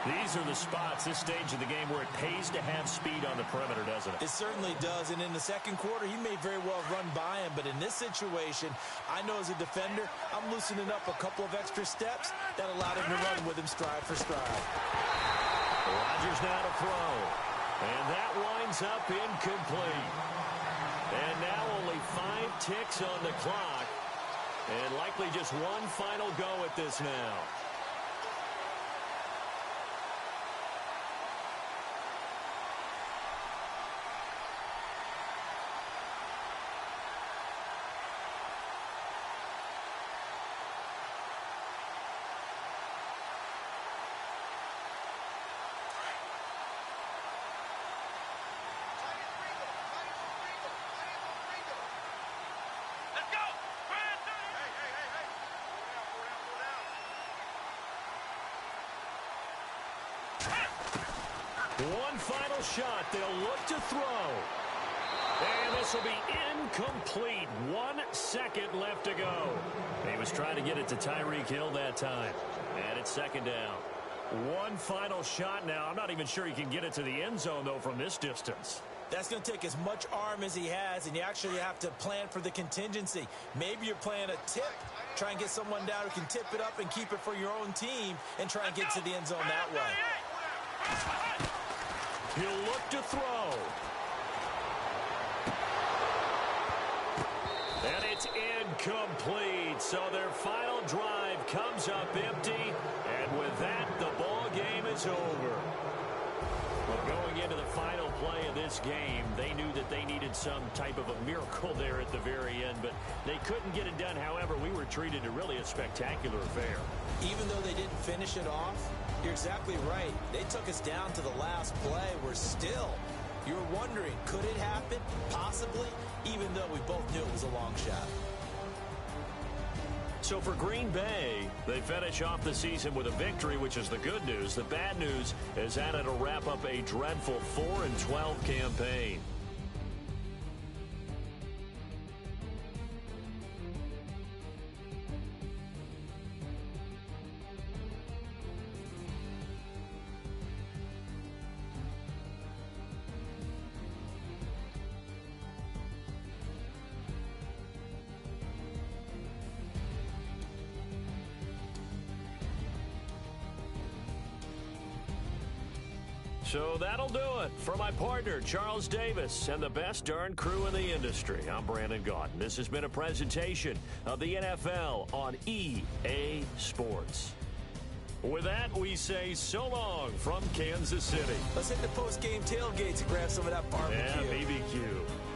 These are the spots, this stage of the game, where it pays to have speed on the perimeter, doesn't it? It certainly does, and in the second quarter, he may very well run by him, but in this situation, I know as a defender, I'm loosening up a couple of extra steps that allowed him to run with him stride for stride. Rodgers now to throw, and that winds up incomplete. And now only 5 ticks on the clock, and likely just one final go at this now. One final shot. They'll look to throw. And this will be incomplete. 1 second left to go. He was trying to get it to Tyreek Hill that time. And it's 2nd down. One final shot now. I'm not even sure he can get it to the end zone, though, from this distance. That's going to take as much arm as he has, and you actually have to plan for the contingency. Maybe you're playing a tip. Try and get someone down who can tip it up and keep it for your own team and try and get to the end zone that way. He'll look to throw. And it's incomplete. So their final drive comes up empty. And with that, the ball game is over. Well, going into the final play of this game, they knew that they needed some type of a miracle there at the very end, but they couldn't get it done. However, we were treated to really a spectacular affair. Even though they didn't finish it off, you're exactly right. They took us down to the last play. We're still, you were wondering, could it happen? Possibly, even though we both knew it was a long shot. So for Green Bay, they finish off the season with a victory, which is the good news. The bad news is that it'll wrap up a dreadful 4-12 campaign. So that'll do it for my partner, Charles Davis, and the best darn crew in the industry. I'm Brandon Gaudin. This has been a presentation of the NFL on EA Sports. With that, we say so long from Kansas City. Let's hit the post-game tailgates and grab some of that barbecue. Yeah, BBQ.